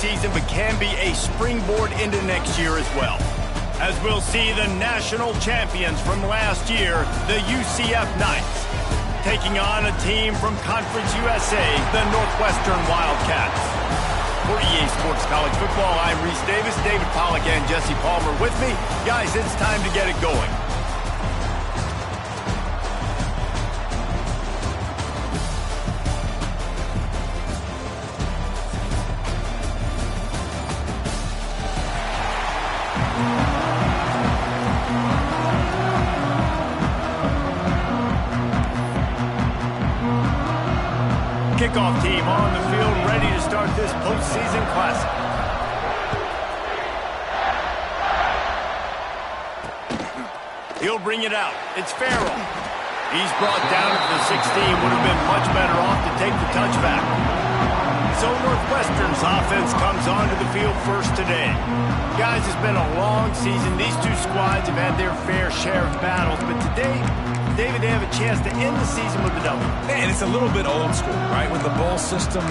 season, but can be a springboard into next year as well. As we'll see the national champions from last year, the UCF Knights, taking on a team from Conference USA, the Northwestern Wildcats. For EA Sports College Football, I'm Reese Davis, David Pollack, and Jesse Palmer with me. Guys, it's time to get it going. Kickoff team on the field, ready to start this postseason classic. He'll bring it out. It's Farrell. He's brought down at the 16. Would have been much better off to take the touchback. So Northwestern's offense comes onto the field first today. Guys, it's been a long season. These two squads have had their fair share of battles, but today, David, they have a chance to end the season with a W. Man, it's a little bit old school, right? With the bowl system,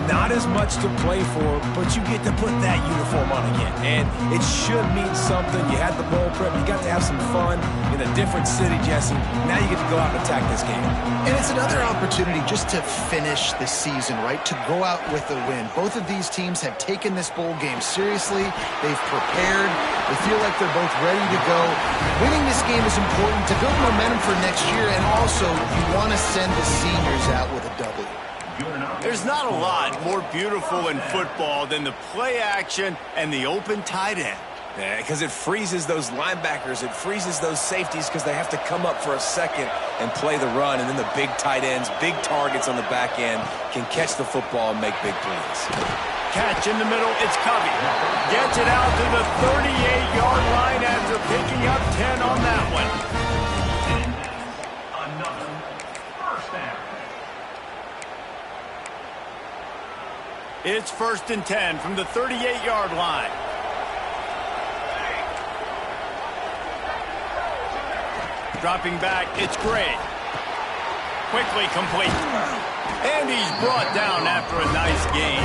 not as much to play for, but you get to put that uniform on again. And it should mean something. You had the bowl prep. You got to have some fun in a different city, Jesse. Now you get to go out and attack this game. And it's another opportunity just to finish the season, right? To go out with a win. Both of these teams have taken this bowl game seriously. They've prepared. They feel like they're both ready to go. Winning this game is important to build momentum for next year, and also you want to send the seniors out with a W. There's not a lot more beautiful in football than the play action and the open tight end. Yeah, because it freezes those linebackers. It freezes those safeties because they have to come up for a second and play the run. And then the big tight ends, big targets on the back end can catch the football and make big plays. Catch in the middle. It's Covey. Gets it out to the 38-yard line after picking up 10 on that one. Another first down. It's 1st and 10 from the 38-yard line. Dropping back, it's Gray. Quickly complete. And he's brought down after a nice gain.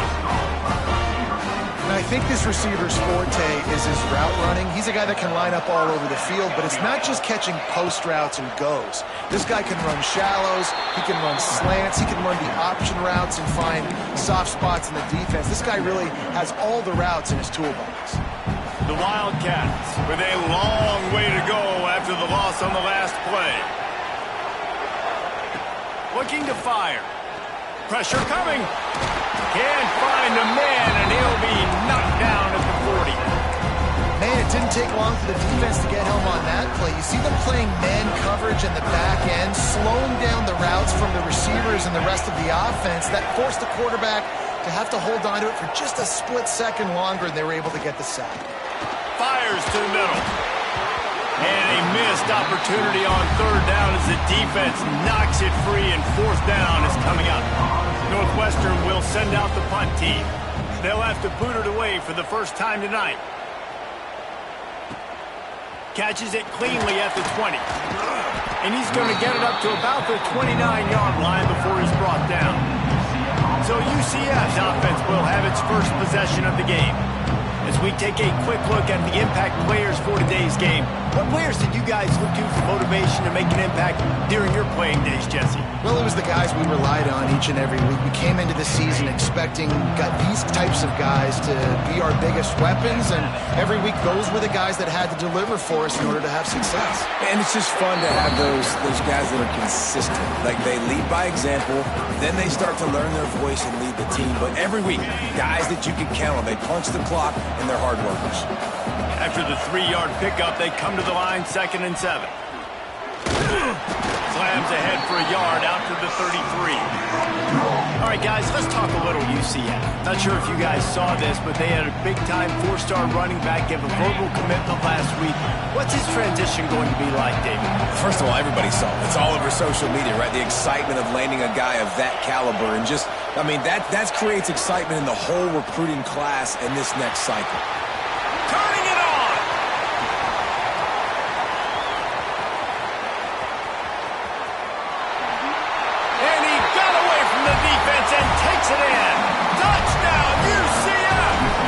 And I think this receiver's forte is his route running. He's a guy that can line up all over the field, but it's not just catching post routes and goes. This guy can run shallows, he can run slants, he can run the option routes and find soft spots in the defense. This guy really has all the routes in his toolbox. The Wildcats with a long way to go after the loss on the last play. Looking to fire. Pressure coming. Can't find a man, and he'll be knocked down at the 40. Man, it didn't take long for the defense to get home on that play. You see them playing man coverage in the back end, slowing down the routes from the receivers and the rest of the offense. That forced the quarterback to have to hold on to it for just a split second longer, and they were able to get the sack. Fires to the middle. And a missed opportunity on 3rd down as the defense knocks it free, and 4th down is coming up. Northwestern will send out the punt team. They'll have to boot it away for the first time tonight. Catches it cleanly at the 20. And he's going to get it up to about the 29-yard line before he's brought down. So UCF's offense will have its first possession of the game. As we take a quick look at the impact players for today's game, what players did you guys look to for motivation to make an impact during your playing days, Jesse? Well, it was the guys we relied on each and every week. We came into the season expecting these types of guys to be our biggest weapons, and every week those were the guys that had to deliver for us in order to have success. And it's just fun to have those guys that are consistent. Like, they lead by example, then they start to learn their voice and lead the team. But every week, guys that you can count on, they punch the clock, and they're hard workers. After the 3-yard pickup, they come to the line 2nd and 7. Slams ahead for a yard out to the 33. All right, guys, let's talk a little UCF. Not sure if you guys saw this, but they had a big-time 4-star running back give a verbal commitment last week. What's his transition going to be like, David? First of all, everybody saw it. It's all over social media, right? The excitement of landing a guy of that caliber, and just, I mean, that creates excitement in the whole recruiting class in this next cycle. Turning it on! And he got away from the defense and takes it in. Touchdown, UCF!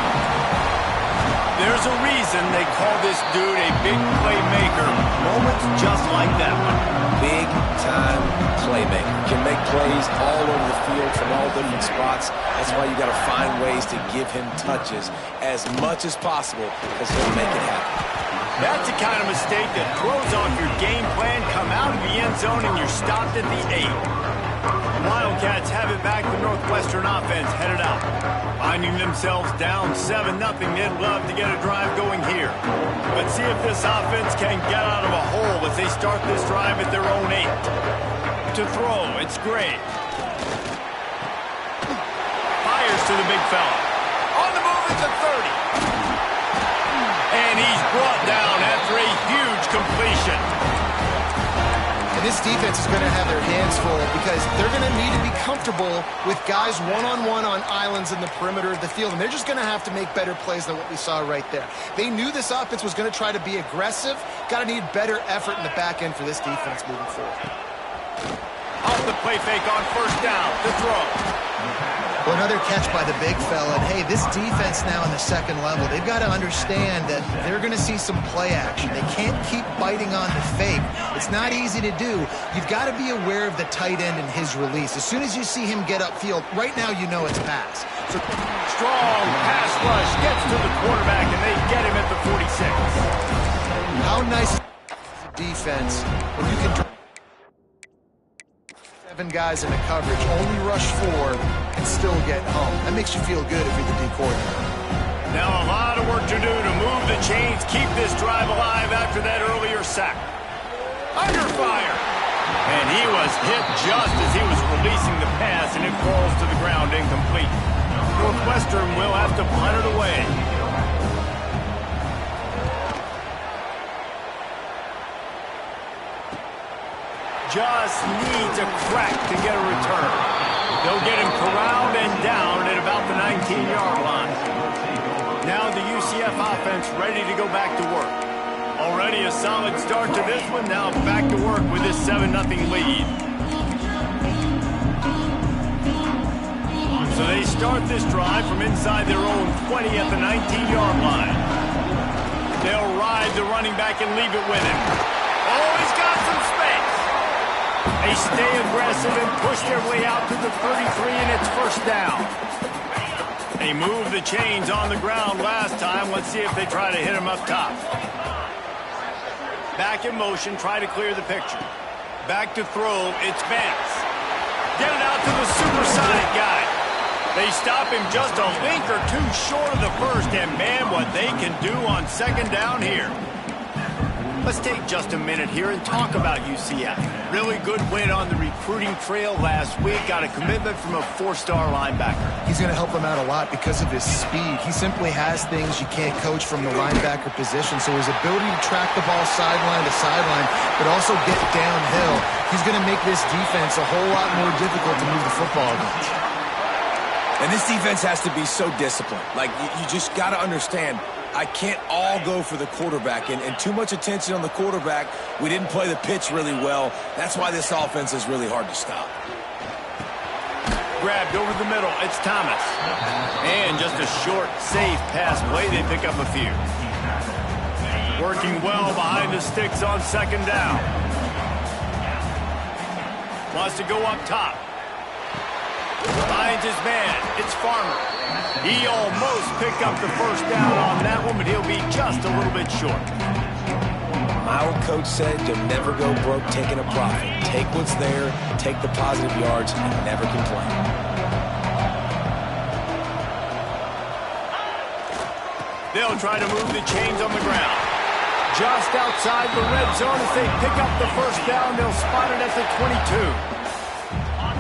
this dude a big playmaker. Moments just like that one. Big-time playmaker. Can make plays all over the field from all different spots. That's why you got to find ways to give him touches as much as possible because he'll make it happen. That's the kind of mistake that throws off your game plan. Come out of the end zone and you're stopped at the 8. Wildcats have it back. The Northwestern offense headed out. Finding themselves down 7-0, they'd love to get a drive going here. Let's see if this offense can get out of a hole as they start this drive at their own 8. To throw, it's Gray. Fires to the big fella. On the move at the 30. And he's brought down after a huge completion. And this defense is going to have their hands full because they're going to need to be comfortable with guys one-on-one on islands in the perimeter of the field. And they're just going to have to make better plays than what we saw right there. They knew this offense was going to try to be aggressive. Got to need better effort in the back end for this defense moving forward. Off the play fake on first down. The throw. Well, another catch by the big fella. And, hey, this defense now in the second level, they've got to understand that they're going to see some play action. They can't keep biting on the fake. It's not easy to do. You've got to be aware of the tight end and his release. As soon as you see him get upfield, right now you know it's pass. So, strong pass rush gets to the quarterback, and they get him at the 46. How nice is defense when you can 7 guys in a coverage, only rush 4, and still get home. That makes you feel good if you're the D coordinator. Now a lot of work to do to move the chains, keep this drive alive after that earlier sack. Under fire. And he was hit just as he was releasing the pass, and it falls to the ground incomplete. Northwestern will have to punt it away. Just needs a crack to get a return. They'll get him corralled and down at about the 19-yard line. Now the UCF offense ready to go back to work. Already a solid start to this one. Now back to work with this 7-0 lead. So they start this drive from inside their own 20 at the 19-yard line. They'll ride the running back and leave it with him. Oh, he's got some space. They stay aggressive and push their way out to the 33, and it's first down. They moved the chains on the ground last time. Let's see if they try to hit him up top. Back in motion, try to clear the picture. Back to throw, it's Vance. Get it out to the supersonic guy. They stop him just a link or two short of the first, and man, what they can do on second down here. Let's take just a minute here and talk about UCF. Really good win on the recruiting trail last week. Got a commitment from a 4-star linebacker. He's going to help them out a lot because of his speed. He simply has things you can't coach from the linebacker position. So his ability to track the ball sideline to sideline, but also get downhill, he's going to make this defense a whole lot more difficult to move the football against. And this defense has to be so disciplined. Like, you just got to understand, I can't all go for the quarterback, and too much attention on the quarterback. We didn't play the pitch really well. That's why this offense is really hard to stop. Grabbed over the middle. It's Thomas. And just a short, safe pass play. They pick up a few. Working well behind the sticks on second down. Wants to go up top. Finds his man. It's Farmer. He almost picked up the first down on that one, but he'll be just a little bit short. My old coach said you'll never go broke taking a profit. Take what's there, take the positive yards, and never complain. They'll try to move the chains on the ground. Just outside the red zone as they pick up the first down. They'll spot it at the 22.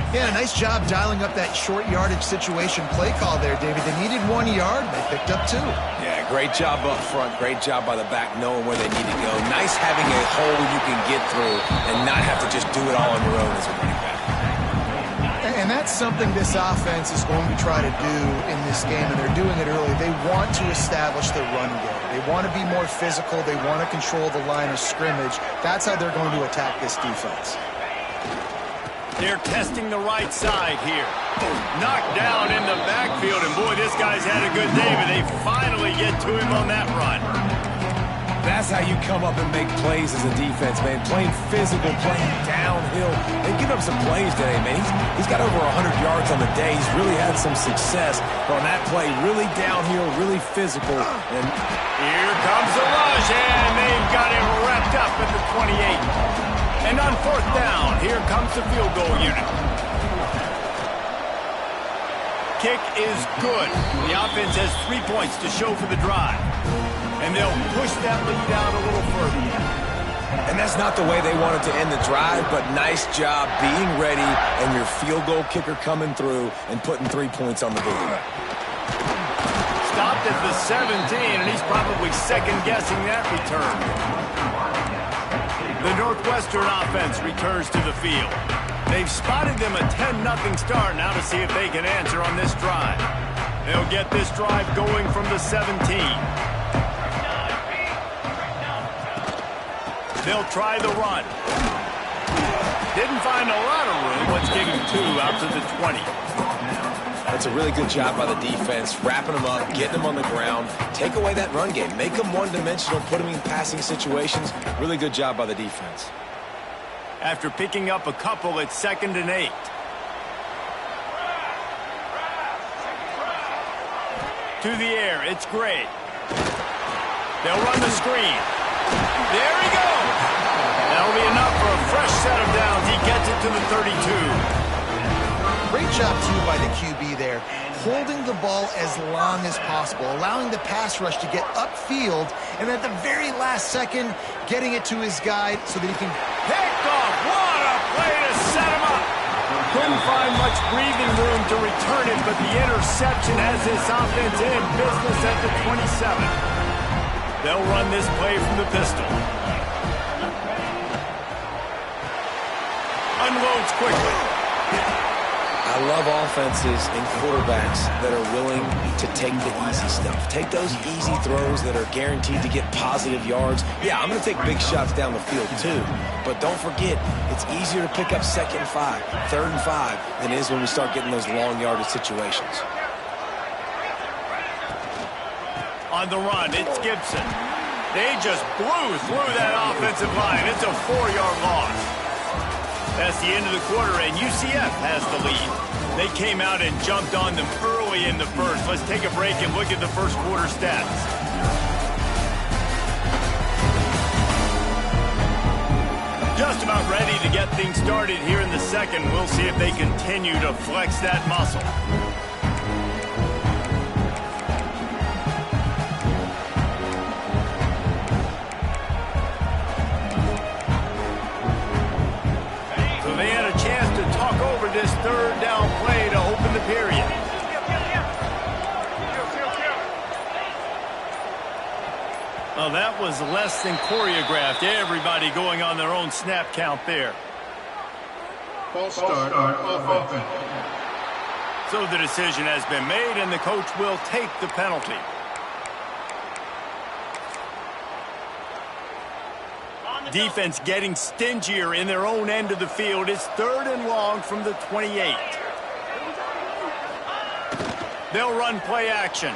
Yeah, nice job dialing up that short yardage situation play call there, David. They needed 1 yard, they picked up 2. Yeah, great job up front. Great job by the back knowing where they need to go. Nice having a hole you can get through and not have to just do it all on your own as a running back. And that's something this offense is going to try to do in this game, and they're doing it early. They want to establish the run game. They want to be more physical. They want to control the line of scrimmage. That's how they're going to attack this defense. They're testing the right side here. Knocked down in the backfield, and boy, this guy's had a good day, but they finally get to him on that run. That's how you come up and make plays as a defense, man. Playing physical, playing downhill. They give up some plays today, man. He's got over 100 yards on the day. He's really had some success on that play. Really downhill, really physical. And here comes the rush, and they've got him wrapped up at the 28. And on fourth down, here comes the field goal unit. Kick is good. The offense has 3 points to show for the drive. And they'll push that lead out a little further. And that's not the way they wanted to end the drive, but nice job being ready and your field goal kicker coming through and putting 3 points on the board. Stopped at the 17, and he's probably second-guessing that return. The Northwestern offense returns to the field. They've spotted them a 10-0 start now to see if they can answer on this drive. They'll get this drive going from the 17. They'll try the run. Didn't find a lot of room. Let's give him 2 out to the 20. That's a really good job by the defense, wrapping them up, getting them on the ground. Take away that run game. Make them one-dimensional, put them in passing situations. Really good job by the defense. After picking up a couple, it's 2nd and 8. To the air, it's Gray. They'll run the screen. There he goes. That'll be enough for a fresh set of downs. He gets it to the 32. Great job, too, by the QB there. Holding the ball as long as possible, allowing the pass rush to get upfield, and at the very last second, getting it to his guy so that he can pick off. What a play to set him up. Couldn't find much breathing room to return it, but the interception has this offense in business at the 27. They'll run this play from the pistol. Unloads quickly. I love offenses and quarterbacks that are willing to take the easy stuff. Take those easy throws that are guaranteed to get positive yards. Yeah, I'm going to take big shots down the field too. But don't forget, it's easier to pick up 2nd and 5, 3rd and 5 than it is when we start getting those long yardage situations. On the run, it's Gibson. They just blew through that offensive line. It's a 4-yard loss. That's the end of the quarter, and UCF has the lead. They came out and jumped on them early in the first. Let's take a break and look at the first quarter stats. Just about ready to get things started here in the second. We'll see if they continue to flex that muscle. This 3rd down play to open the period. Well, that was less than choreographed. Everybody going on their own snap count there. False start on offense. So the decision has been made, and the coach will take the penalty. Defense getting stingier in their own end of the field. It's 3rd and long from the 28. They'll run play action.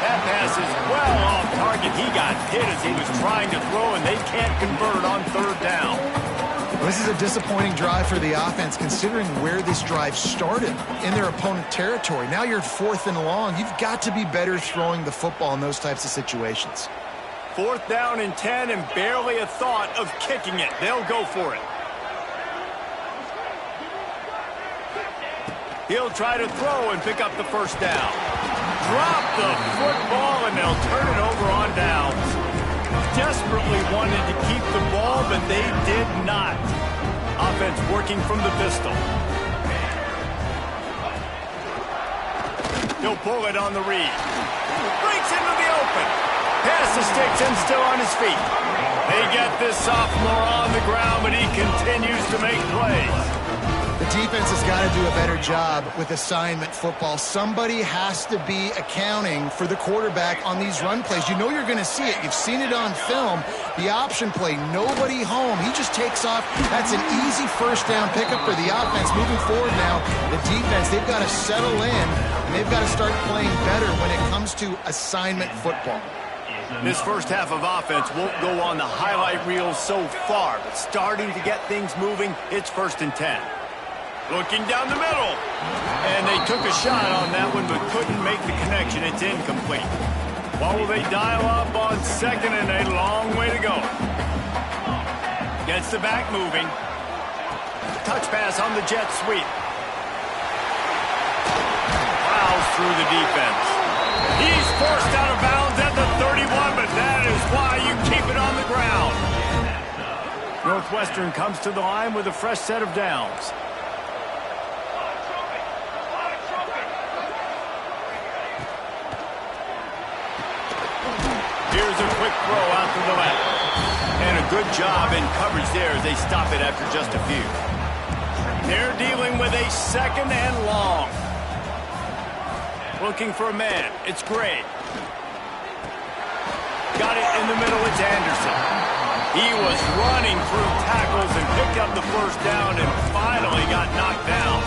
That pass is well off target. He got hit as he was trying to throw, and they can't convert on 3rd down. This is a disappointing drive for the offense, considering where this drive started, in their opponent territory. Now you're at 4th and long. You've got to be better throwing the football in those types of situations. 4th down and 10, and barely a thought of kicking it. They'll go for it. He'll try to throw and pick up the first down. Drop the football, and they'll turn it over on downs. Desperately wanted to keep the ball, but they did not. Offense working from the pistol. He'll pull it on the read. Breaks into the open. Pass the sticks and still on his feet. They get this sophomore on the ground, but he continues to make plays. The defense has got to do a better job with assignment football. Somebody has to be accounting for the quarterback on these run plays. You know you're going to see it. You've seen it on film. The option play, nobody home. He just takes off. That's an easy first down pickup for the offense. Moving forward now, the defense, they've got to settle in, and they've got to start playing better when it comes to assignment football. This first half of offense won't go on the highlight reel so far, but starting to get things moving, it's 1st and 10. Looking down the middle. And they took a shot on that one, but couldn't make the connection. It's incomplete. What will they dial up on 2nd and a long way to go? Gets the back moving. Touch pass on the jet sweep. Plows through the defense. He's forced out of bounds at the 31, but that is why you keep it on the ground. Northwestern comes to the line with a fresh set of downs. Here's a quick throw out to the left. And a good job in coverage there as they stop it after just a few. They're dealing with a 2nd and long. Looking for a man. It's Gray. Got it in the middle. It's Anderson. He was running through tackles and picked up the 1st down and finally got knocked down.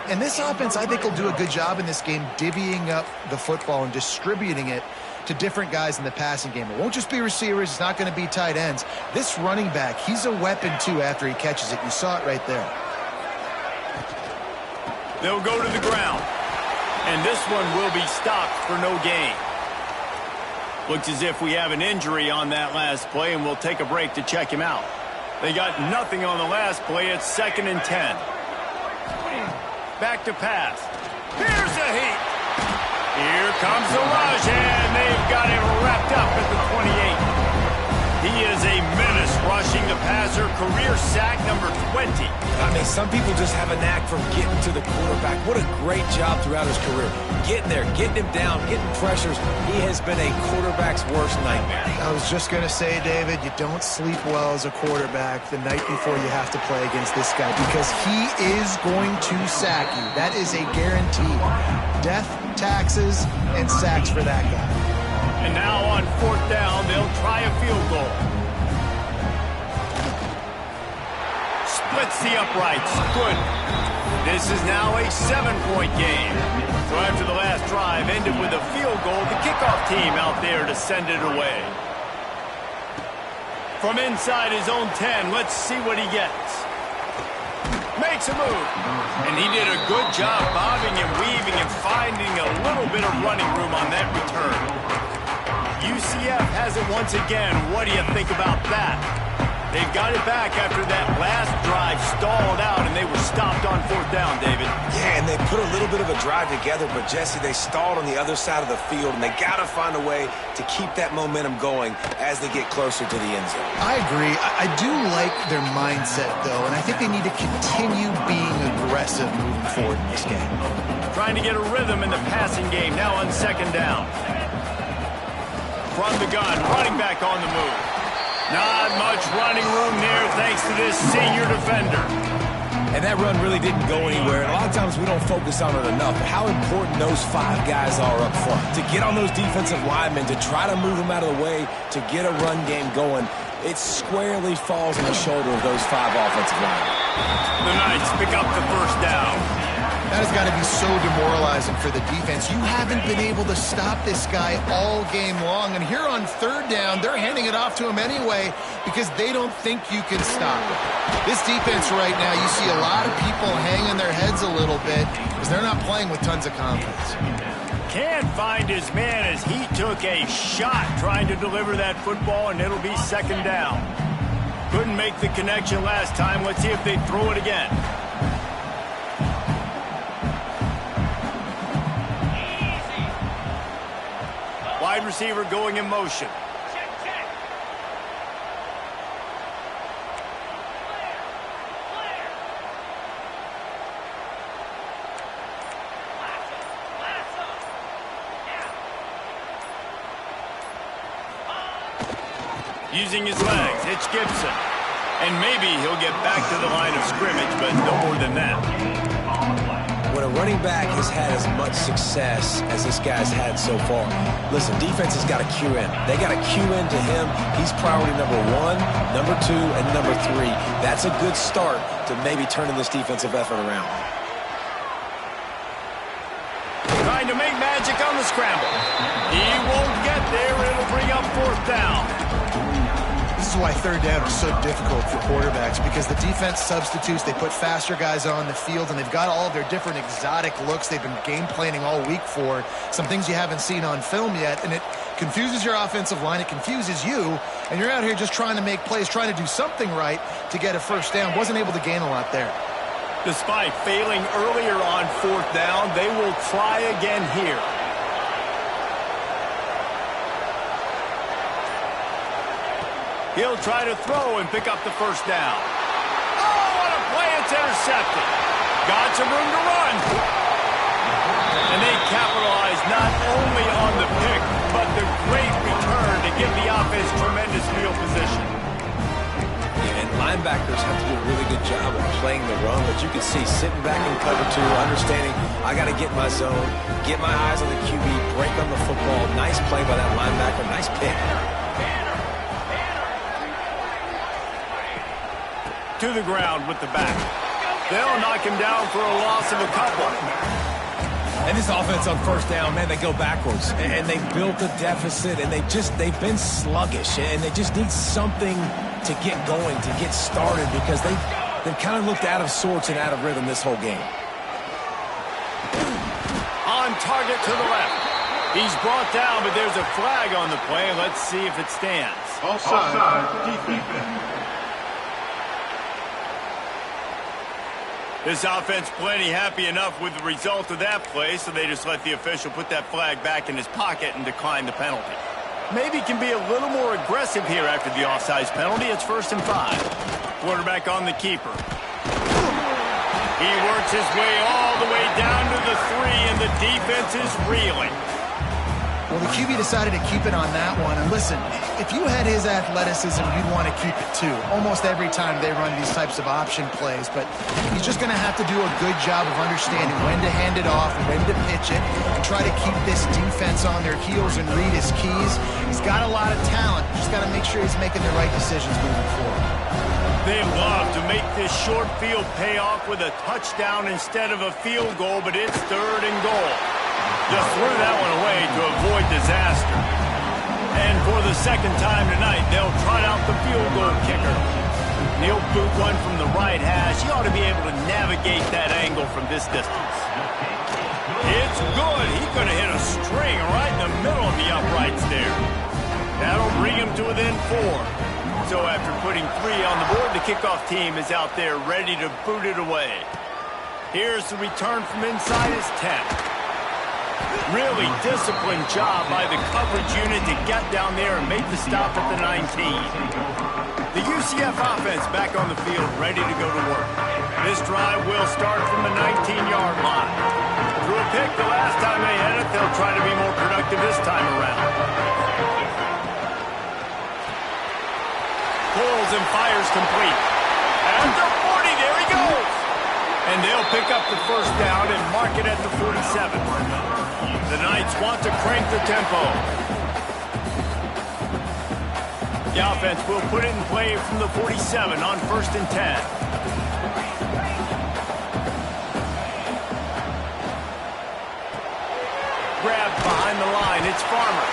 And this offense, I think, will do a good job in this game divvying up the football and distributing it to different guys in the passing game. It won't just be receivers. It's not going to be tight ends. This running back, he's a weapon, too, after he catches it. You saw it right there. They'll go to the ground. And this one will be stopped for no gain. Looks as if we have an injury on that last play, and we'll take a break to check him out. They got nothing on the last play. It's 2nd and 10. Back to pass. Here's a heat. Here comes the rush, and they've got him wrapped up at the 28. He is a menace rushing the passer. Career sack number 20. I mean, some people just have a knack for getting to the quarterback. What a great job throughout his career. Getting there, getting him down, getting pressures. He has been a quarterback's worst nightmare. I was just going to say, David, you don't sleep well as a quarterback the night before you have to play against this guy because he is going to sack you. That is a guarantee. Death, taxes, and sacks for that guy. And now on 4th down, they'll try a field goal. Splits the uprights. Good. This is now a 7-point game. So after the last drive ended with a field goal, the kickoff team out there to send it away. From inside his own 10, let's see what he gets. Makes a move. And he did a good job bobbing and weaving and finding a little bit of running room on that return. UCF has it once again. What do you think about that? They've got it back after that last drive stalled out, and they were stopped on 4th down, David. Yeah, and they put a little bit of a drive together, but, Jesse, they stalled on the other side of the field, and they got to find a way to keep that momentum going as they get closer to the end zone. I agree. I do like their mindset, though, and I think they need to continue being aggressive moving forward in this game. Trying to get a rhythm in the passing game, now on 2nd down. From the gun, running back on the move. Not much running room there thanks to this senior defender. And that run really didn't go anywhere. And a lot of times we don't focus on it enough. How important those 5 guys are up front. To get on those defensive linemen, to try to move them out of the way, to get a run game going, it squarely falls on the shoulder of those 5 offensive linemen. The Knights pick up the 1st down. That has got to be so demoralizing for the defense. You haven't been able to stop this guy all game long. And here on 3rd down, they're handing it off to him anyway because they don't think you can stop him. This defense right now, you see a lot of people hanging their heads a little bit because they're not playing with tons of confidence. Can't find his man as he took a shot trying to deliver that football, and it'll be 2nd down. Couldn't make the connection last time. Let's see if they throw it again. Wide receiver going in motion. Using his legs, it's Gibson. And maybe he'll get back to the line of scrimmage, but no more than that. When a running back has had as much success as this guy's had so far, listen, defense has got to cue in. They got to cue in to him. He's priority number 1, number 2, and number 3. That's a good start to maybe turning this defensive effort around. Trying to make magic on the scramble. He won't get there. It'll bring up 4th down. This is why 3rd down is so difficult for quarterbacks, because the defense substitutes. They put faster guys on the field, and they've got all of their different exotic looks they've been game planning all week for, some things you haven't seen on film yet, and it confuses your offensive line. It confuses you, and you're out here just trying to make plays, trying to do something right to get a 1st down. Wasn't able to gain a lot there. Despite failing earlier on 4th down, they will try again here. He'll try to throw and pick up the 1st down. Oh, what a play. It's intercepted. Got some room to run. And they capitalize not only on the pick, but the great return to give the offense tremendous field position. Yeah, and linebackers have to do a really good job of playing the run, but you can see sitting back in cover 2, understanding I got to get my zone, get my eyes on the QB, break on the football. Nice play by that linebacker. Nice pick. To the ground with the back. They'll knock him down for a loss of a couple. And this offense on 1st down, man, they go backwards. And they built a deficit, and they've been sluggish. And they just need something to get going, to get started, because they've kind of looked out of sorts and out of rhythm this whole game. On target to the left. He's brought down, but there's a flag on the play. Let's see if it stands. Offside, defense. This offense plenty happy enough with the result of that play, so they just let the official put that flag back in his pocket and decline the penalty. Maybe can be a little more aggressive here after the offsides penalty. It's 1st and 5. Quarterback on the keeper. He works his way all the way down to the 3, and the defense is reeling. Well, the QB decided to keep it on that one. And listen, if you had his athleticism, you'd want to keep it too. Almost every time they run these types of option plays. But he's just going to have to do a good job of understanding when to hand it off, when to pitch it, and try to keep this defense on their heels and read his keys. He's got a lot of talent. Just got to make sure he's making the right decisions moving forward. They love to make this short field pay off with a touchdown instead of a field goal, but it's 3rd and goal. Just threw that one away to avoid disaster. And for the 2nd time tonight, they'll trot out the field goal kicker. He'll boot one from the right hash. He ought to be able to navigate that angle from this distance. It's good. He could have hit a string right in the middle of the uprights there. That'll bring him to within 4. So after putting 3 on the board, the kickoff team is out there ready to boot it away. Here's the return from inside his 10. Really disciplined job by the coverage unit to get down there and make the stop at the 19. The UCF offense back on the field, ready to go to work. This drive will start from the 19-yard line. Through a pick the last time they had it, they'll try to be more productive this time around. Pulls and fires complete. At the 40, there he goes! And they'll pick up the 1st down and mark it at the 47. The Knights want to crank the tempo. The offense will put it in play from the 47 on 1st and 10. Grabbed behind the line. It's Farmer.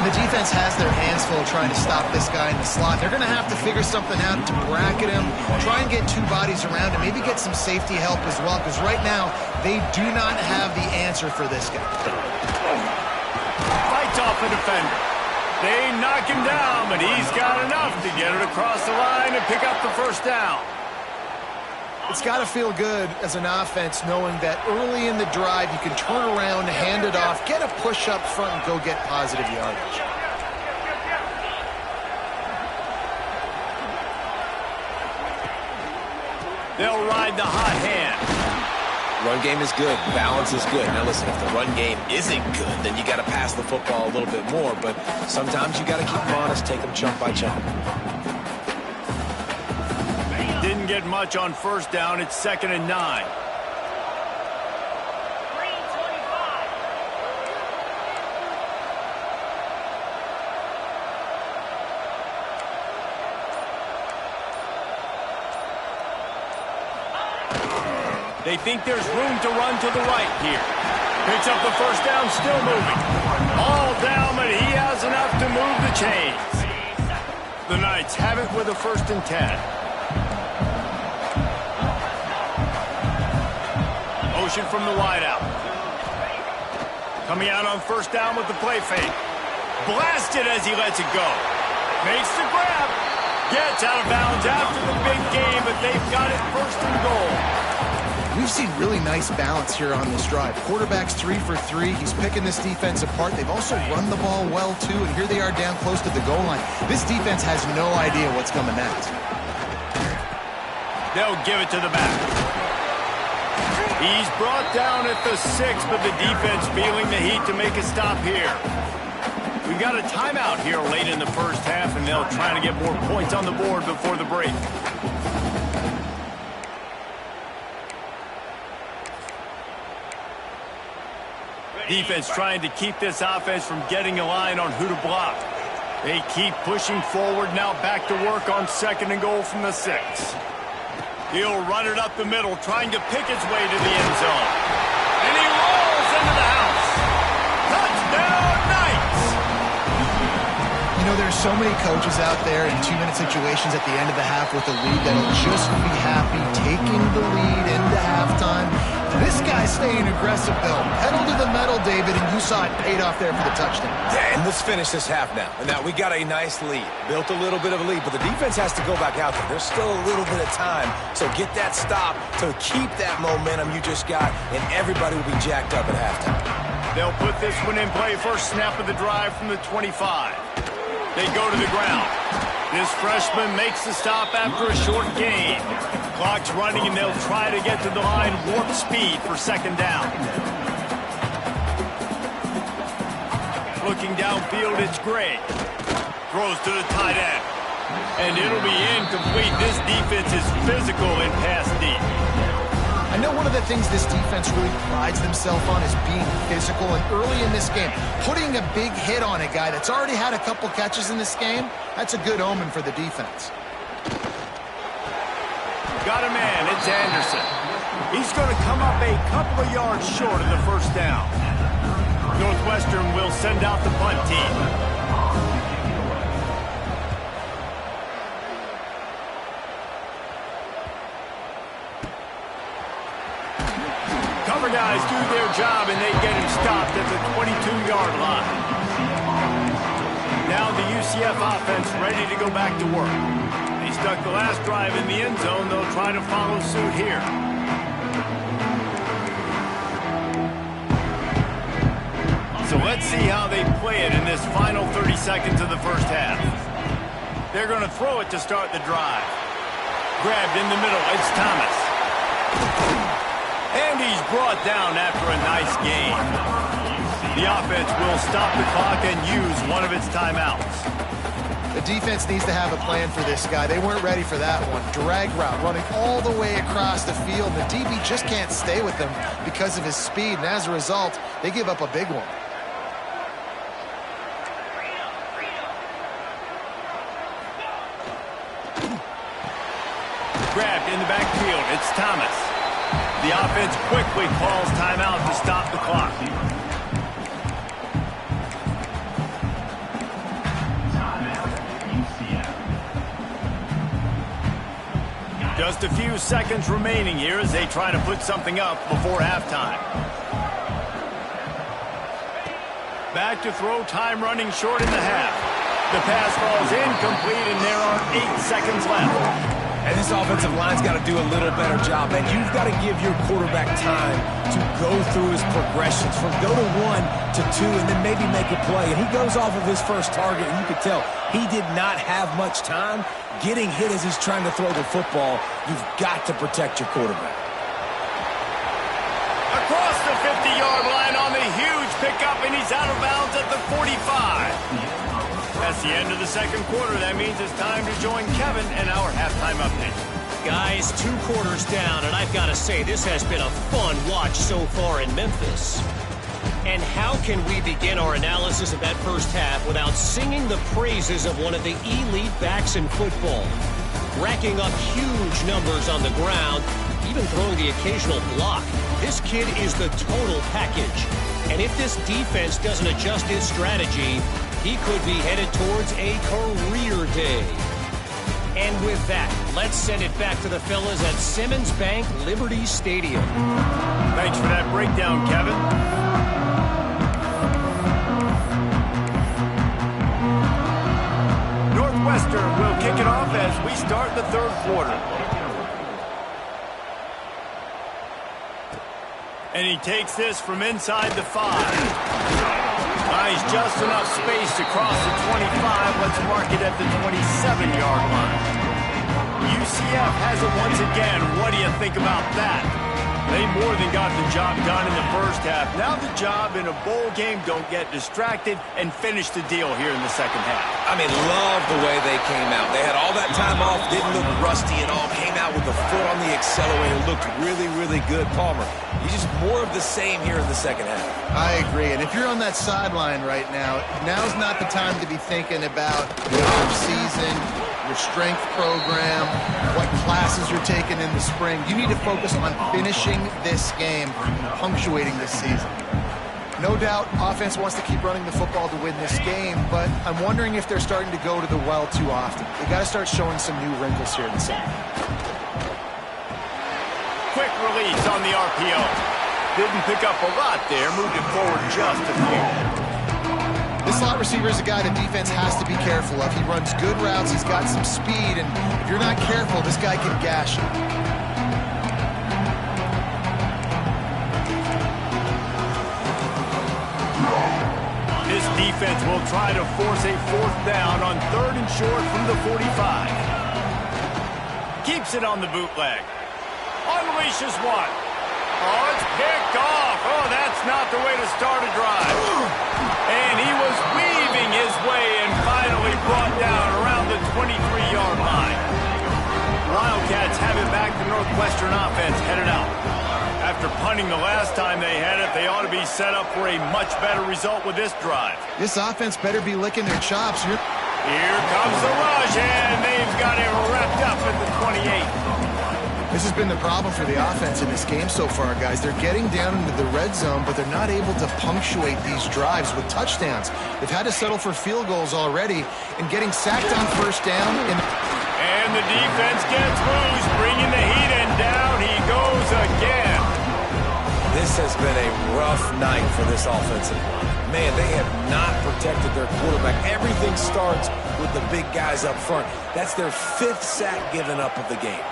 The defense has their hands full trying to stop this guy in the slot. They're going to have to figure something out to bracket him, try and get 2 bodies around him, maybe get some safety help as well, because right now they do not have the answer for this guy. Fights off a defender. They knock him down, but he's got enough to get it across the line and pick up the 1st down. It's got to feel good as an offense knowing that early in the drive you can turn around, hand it off, get a push up front, and go get positive yardage. They'll ride the hot hand. Run game is good. Balance is good. Now, listen, if the run game isn't good, then you got to pass the football a little bit more. But sometimes you got to keep them honest, take them chunk by chunk. Didn't get much on 1st down. It's 2nd and 9. They think there's room to run to the right here. Picks up the first down, still moving. All down, but he has enough to move the chains. The Knights have it with a 1st and 10. Motion from the wideout. Coming out on 1st down with the play fake. Blasted as he lets it go. Makes the grab. Gets out of bounds after the big game, but they've got it 1st and goal. We've seen really nice balance here on this drive. Quarterback's 3 for 3. He's picking this defense apart. They've also run the ball well, too, and here they are down close to the goal line. This defense has no idea what's coming next. They'll give it to the back. He's brought down at the 6, but the defense feeling the heat to make a stop here. We got a timeout here late in the 1st half, and they'll try to get more points on the board before the break. Defense trying to keep this offense from getting a line on who to block. They keep pushing forward, now back to work on 2nd and goal from the 6. He'll run it up the middle, trying to pick his way to the end zone. And he rolls into the house. Touchdown, Knights! You know, there's so many coaches out there in 2-minute situations at the end of the half with the lead that'll just be happy taking the lead into halftime. This guy's staying aggressive, though. Pedal to the metal, David, and you saw it paid off there for the touchdown. Yeah, and let's finish this half now. And now we got a nice lead. Built a little bit of a lead, but the defense has to go back out there. There's still a little bit of time. So get that stop to keep that momentum you just got, and everybody will be jacked up at halftime. They'll put this one in play. First snap of the drive from the 25. They go to the ground. This freshman makes the stop after a short gain. Clock's running, and they'll try to get to the line warp speed for 2nd down. Looking downfield, it's Gray. Throws to the tight end. And it'll be incomplete. This defense is physical in pass deep. I know one of the things this defense really prides themselves on is being physical, and early in this game, putting a big hit on a guy that's already had a couple catches in this game, that's a good omen for the defense. Got a man, it's Anderson. He's going to come up a couple of yards short of the 1st down. Northwestern will send out the punt team. Cover guys do their job, and they get him stopped at the 22-yard line. Now the UCF offense ready to go back to work. They stuck the last drive in the end zone. They'll try to follow suit here. So let's see how they play it in this final 30 seconds of the 1st half. They're going to throw it to start the drive. Grabbed in the middle, it's Thomas. And he's brought down after a nice gain. The offense will stop the clock and use one of its timeouts. The defense needs to have a plan for this guy. They weren't ready for that one. Drag route running all the way across the field. The DB just can't stay with him because of his speed, and as a result, they give up a big one. Grabbed in the backfield, it's Thomas. The offense quickly calls timeout to stop the clock. Just a few seconds remaining here as they try to put something up before halftime. Back to throw, time running short in the half. The pass falls incomplete, and there are 8 seconds left. And this offensive line's got to do a little better job, man. You've got to give your quarterback time to go through his progressions from go to 1 to 2 and then maybe make a play. And he goes off of his first target, and you could tell he did not have much time getting hit as he's trying to throw the football. You've got to protect your quarterback. Across the 50-yard line on the huge pickup, and he's out of bounds at the 45. That's the end of the 2nd quarter. That means it's time to join Kevin and our halftime update. Guys, 2 quarters down, and I've got to say, this has been a fun watch so far in Memphis. And how can we begin our analysis of that first half without singing the praises of one of the elite backs in football? Racking up huge numbers on the ground, even throwing the occasional block. This kid is the total package. And if this defense doesn't adjust its strategy, he could be headed towards a career day. And with that, let's send it back to the fellas at Simmons Bank Liberty Stadium. Thanks for that breakdown, Kevin. Northwestern will kick it off as we start the third quarter. And he takes this from inside the 5. Nice, just enough space to cross the 25. Let's mark it at the 27-yard line. UCF has it once again. What do you think about that? They more than got the job done in the first half. Now the job in a bowl game, don't get distracted and finish the deal here in the second half. I mean, love the way they came out. They had all that time off, didn't look rusty at all, came out with the foot on the accelerator, looked really, really good. Palmer, he's just more of the same here in the second half. I agree, and if you're on that sideline right now, now's not the time to be thinking about the off-season, your strength program, what classes you're taking in the spring. You need to focus on finishing this game and punctuating this season. No doubt, offense wants to keep running the football to win this game, but I'm wondering if they're starting to go to the well too often. They got to start showing some new wrinkles here in the second half. Quick release on the RPO. Didn't pick up a lot there, moved it forward just a few. This slot receiver is a guy the defense has to be careful of. He runs good routes, he's got some speed, and if you're not careful, this guy can gash you. This defense will try to force a fourth down on 3rd and short from the 45. Keeps it on the bootleg. Unleashes one. Oh, it's picked off. Oh, that's not the way to start a drive. And he was weaving his way and finally brought down around the 23-yard line. Wildcats have it back. The Northwestern offense headed out. After punting the last time they had it, they ought to be set up for a much better result with this drive. This offense better be licking their chops. Here comes the rush, and they've got it wrapped up at the 28. This has been the problem for the offense in this game so far, guys. They're getting down into the red zone, but they're not able to punctuate these drives with touchdowns. They've had to settle for field goals already, and getting sacked on first down. And the defense gets loose, bringing the heat, and down he goes again. This has been a rough night for this offensive line. Man, they have not protected their quarterback. Everything starts with the big guys up front. That's their 5th sack given up of the game.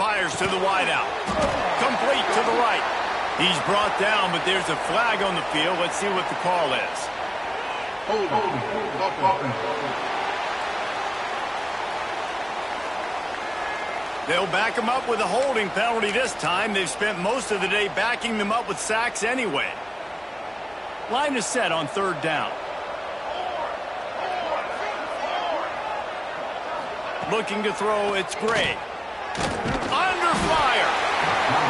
Fires to the wideout. Complete to the right. He's brought down, but there's a flag on the field. Let's see what the call is. They'll back him up with a holding penalty this time. They've spent most of the day backing them up with sacks anyway. Line is set on 3rd down. Looking to throw, it's Gray. Under fire.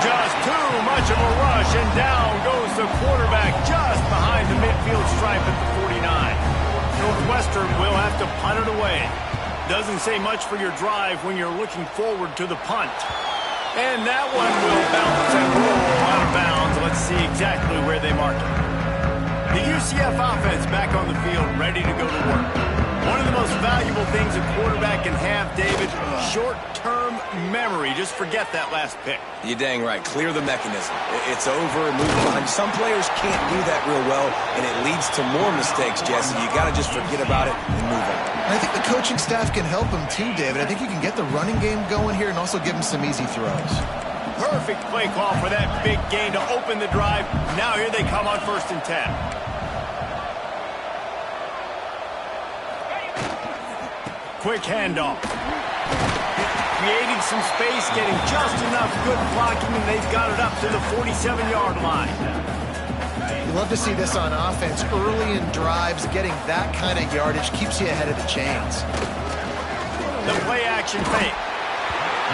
Just too much of a rush, and down goes the quarterback just behind the midfield stripe at the 49. Northwestern will have to punt it away. Doesn't say much for your drive when you're looking forward to the punt. And that one will bounce and roll out of bounds. Let's see exactly where they mark it. The UCF offense back on the field, ready to go to work. One of the most valuable things a quarterback can have, David, short-term memory. Just forget that last pick. You're dang right. Clear the mechanism. It's over, move on. Some players can't do that real well, and it leads to more mistakes, Jesse. You got to just forget about it and move on. And I think the coaching staff can help him too, David. I think you can get the running game going here and also give him some easy throws. Perfect play call for that big gain to open the drive. Now here they come on 1st and 10. Quick handoff. Creating some space, getting just enough good blocking, and they've got it up to the 47-yard line. You love to see this on offense. Early in drives, getting that kind of yardage keeps you ahead of the chains. The play-action fake.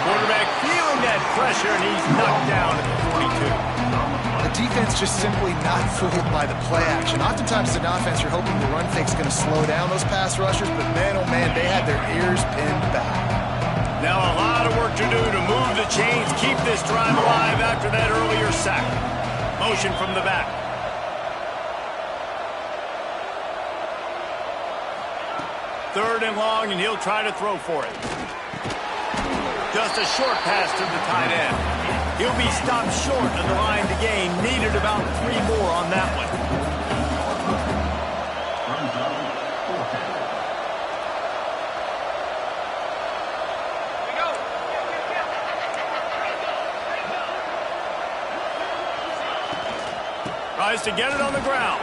Quarterback feeling that pressure, and he's knocked down at the 42. The defense just simply not fooled by the play action. Oftentimes as an offense, you're hoping the run fake's going to slow down those pass rushers, but man, oh man, they had their ears pinned back. Now a lot of work to do to move the chains, keep this drive alive after that earlier sack. Motion from the back. Third and long, and he'll try to throw for it. Just a short pass to the tight end. He'll be stopped short of the line to gain. Needed about 3 more on that one. Tries to get it on the ground.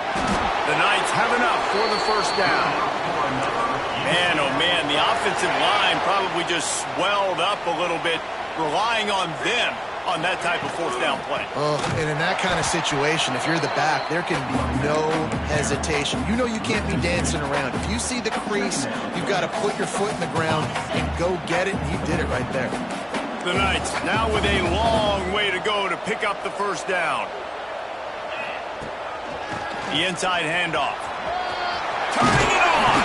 The Knights have enough for the first down. Man, oh man, the offensive line probably just swelled up a little bit, relying on them on that type of fourth down play. Oh, and in that kind of situation, if you're the back, there can be no hesitation. You know you can't be dancing around. If you see the crease, you've got to put your foot in the ground and go get it, and you did it right there. The Knights now with a long way to go to pick up the first down. The inside handoff. Turning it on!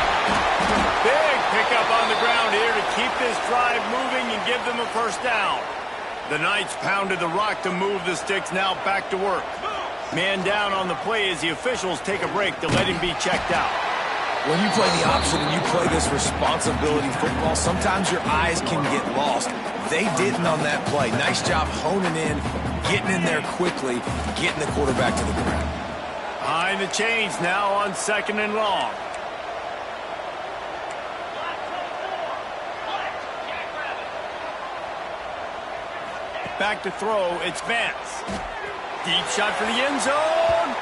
Big pickup on the ground here to keep this drive moving and give them a first down. The Knights pounded the rock to move the sticks, now back to work. Man down on the play as the officials take a break to let him be checked out. When you play the option and you play this responsibility football, sometimes your eyes can get lost. They didn't on that play. Nice job honing in, getting in there quickly, getting the quarterback to the ground. Behind the chains now on 2nd and long. Back to throw, it's Vance. Deep shot for the end zone.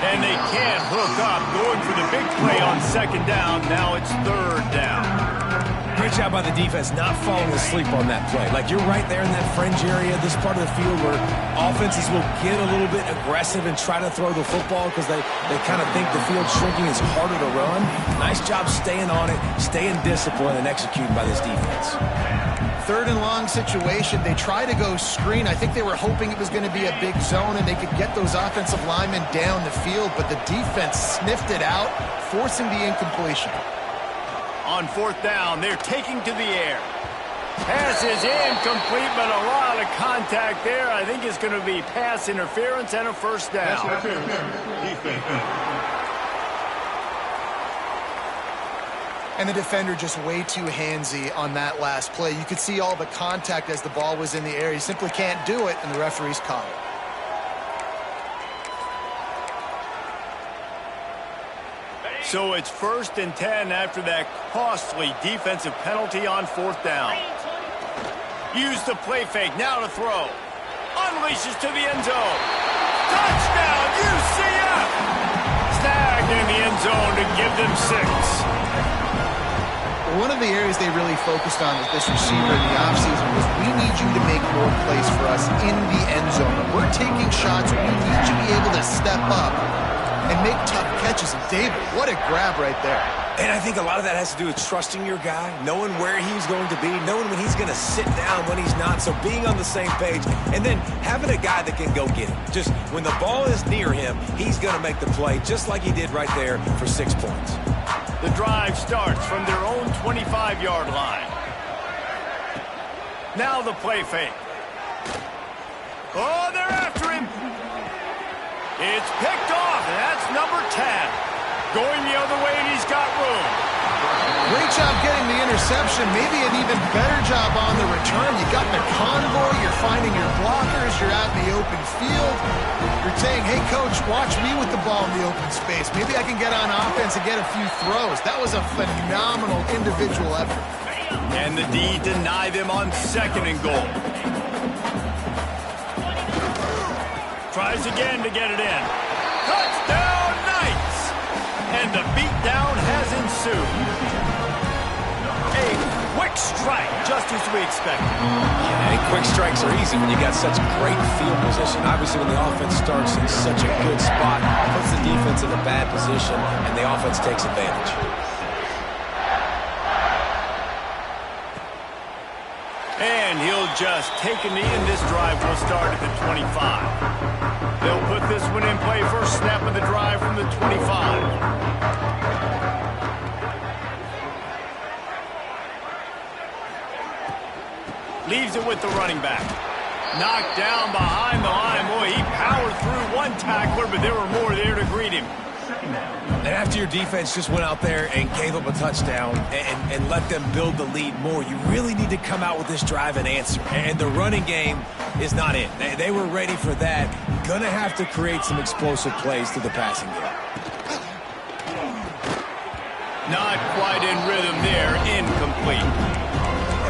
And they can't hook up. Going for the big play on 2nd down. Now it's 3rd down. Great job by the defense not falling asleep on that play. Like, you're right there in that fringe area, this part of the field where offenses will get a little bit aggressive and try to throw the football because they kind of think the field's shrinking, is harder to run. Nice job staying on it, staying disciplined, and executing by this defense. 3rd and long situation. They try to go screen. I think they were hoping it was going to be a big zone and they could get those offensive linemen down the field, but the defense sniffed it out, forcing the incompletion. On 4th down, they're taking to the air. Pass is incomplete, but a lot of contact there. I think it's going to be pass interference and a first down. And the defender just way too handsy on that last play. You could see all the contact as the ball was in the air. He simply can't do it, and the referees caught it. So it's 1st and 10 after that costly defensive penalty on 4th down. Use the play fake, now to throw. Unleashes to the end zone. Touchdown, UCF! Snagged in the end zone to give them 6. One of the areas they really focused on with this receiver in the offseason was, we need you to make more plays for us in the end zone. When we're taking shots, we need you to be able to step up and make tough catches. And David, what a grab right there. And I think a lot of that has to do with trusting your guy, knowing where he's going to be, knowing when he's going to sit down, when he's not, so being on the same page, and then having a guy that can go get him. Just when the ball is near him, he's going to make the play, just like he did right there for 6 points. The drive starts from their own 25-yard line. Now the play fake. Oh, they're after him. It's picked off, and that's number 10. Going the other way, and he's got room. Great job getting the interception. Maybe an even better job on the return. You got the convoy, you're finding your blockers, you're out in the open field. You're saying, hey, coach, watch me with the ball in the open space. Maybe I can get on offense and get a few throws. That was a phenomenal individual effort. And the D deny them on 2nd and goal. Tries again to get it in. Touchdown, Knights! And the beatdown has ensued. A quick strike, just as we expected. Yeah, and quick strikes are easy when you got such great field position. Obviously, when the offense starts in such a good spot, puts the defense in a bad position, and the offense takes advantage. And he'll just take a knee, and this drive will start at the 25. They'll put this one in play, first snap of the drive from the 25. leaves it with the running back. Knocked down behind the line. Boy, he powered through one tackler, but there were more there to greet him. And after your defense just went out there and gave up a touchdown and let them build the lead more, you really need to come out with this drive and answer. And the running game is not it. They were ready for that. Gonna have to create some explosive plays through the passing game. Not quite in rhythm there. Incomplete.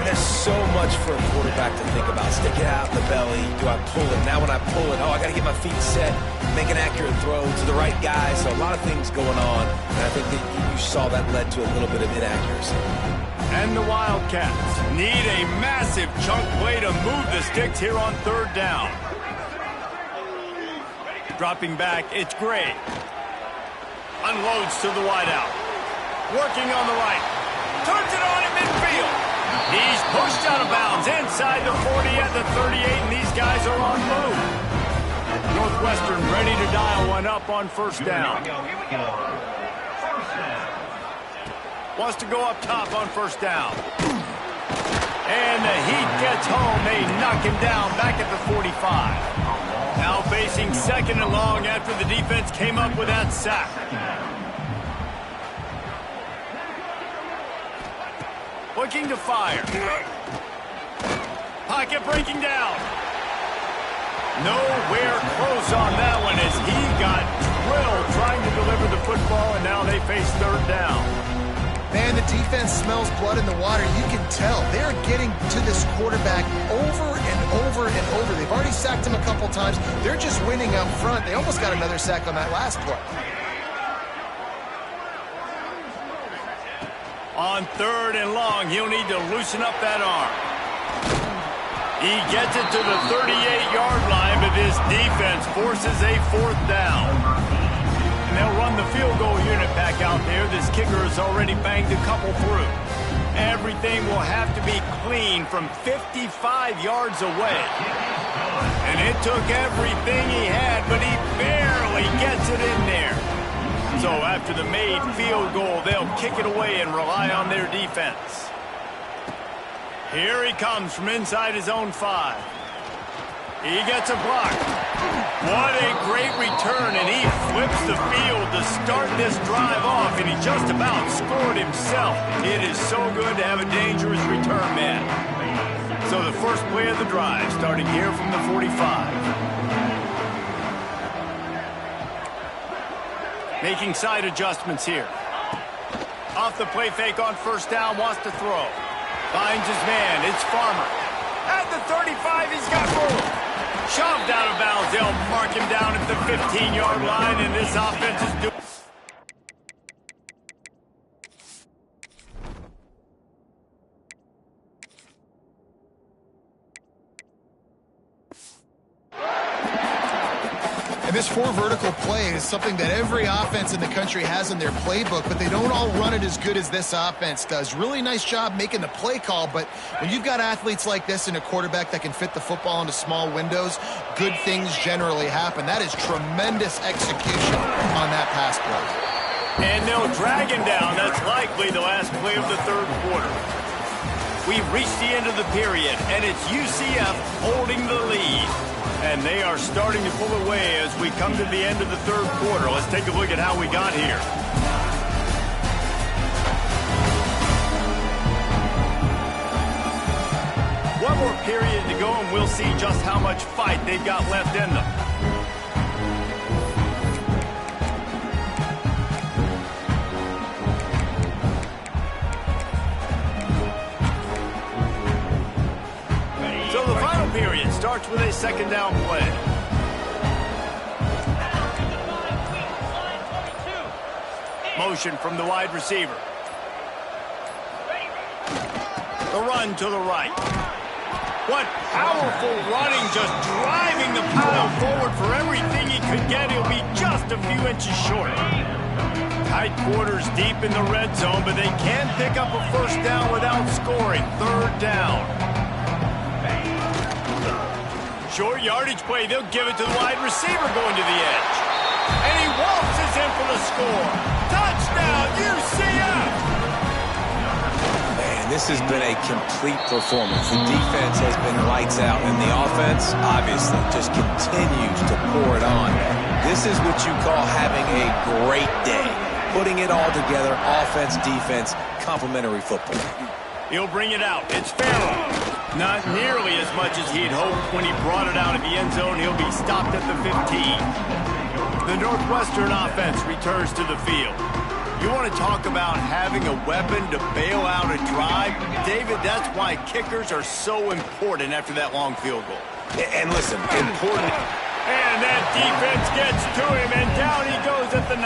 There's so much for a quarterback to think about. Stick it out in the belly. Do I pull it? Now when I pull it, I got to get my feet set, make an accurate throw to the right guy. So a lot of things going on, and I think that you saw that led to a little bit of inaccuracy. And the Wildcats need a massive chunk play to move the sticks here on third down. Dropping back, it's Gray. Unloads to the wideout. Working on the right. Turns it on in midfield. He's pushed out of bounds inside the 40 at the 38, and these guys are on move. Northwestern ready to dial one up on first down. Wants to go up top on first down. And the heat gets home. They knock him down back at the 45. Now facing second and long after the defense came up with that sack. Looking to fire. Pocket breaking down. Nowhere close on that one as he got drilled trying to deliver the football, and now they face third down. Man, the defense smells blood in the water. You can tell. They're getting to this quarterback over and over and over. They've already sacked him a couple times. They're just winning up front. They almost got another sack on that last play. On third and long, he'll need to loosen up that arm. He gets it to the 38-yard line, but this defense forces a fourth down. And they'll run the field goal unit back out there. This kicker has already banged a couple through. Everything will have to be clean from 55 yards away. And it took everything he had, but he barely gets it in there. So after the made field goal, they'll kick it away and rely on their defense. Here he comes from inside his own 5. He gets a block. What a great return, and he flips the field to start this drive off, and he just about scored himself. It is so good to have a dangerous return man. So the first play of the drive, starting here from the 45. Making side adjustments here. Off the play fake on first down, wants to throw. Finds his man, it's Farmer. At the 35, he's got room. Shoved out of bounds, they'll mark him down at the 15-yard line, and this offense is doing... This 4 vertical play is something that every offense in the country has in their playbook, but they don't all run it as good as this offense does. Really nice job making the play call, but when you've got athletes like this and a quarterback that can fit the football into small windows, good things generally happen. That is tremendous execution on that pass play. And they'll drag him down. That's likely the last play of the third quarter. We've reached the end of the period, and it's UCF holding the lead. And they are starting to pull away as we come to the end of the third quarter. Let's take a look at how we got here. One more period to go, and we'll see just how much fight they've got left in them. So the final period starts with a second down play. Motion from the wide receiver. The run to the right. What powerful running, just driving the pile forward for everything he could get. He'll be just a few inches short. Tight quarters deep in the red zone, but they can pick up a first down without scoring. Third down. Short yardage play, they'll give it to the wide receiver going to the edge. And he waltzes in for the score. Touchdown, UCF! Man, this has been a complete performance. The defense has been lights out, and the offense, obviously, just continues to pour it on. This is what you call having a great day. Putting it all together, offense, defense, complementary football. He'll bring it out. It's Farrell. Not nearly as much as he'd hoped when he brought it out of the end zone. He'll be stopped at the 15. The Northwestern offense returns to the field. You want to talk about having a weapon to bail out a drive? David, that's why kickers are so important after that long field goal. And listen, important. And that defense gets to him, and down he goes at the 9.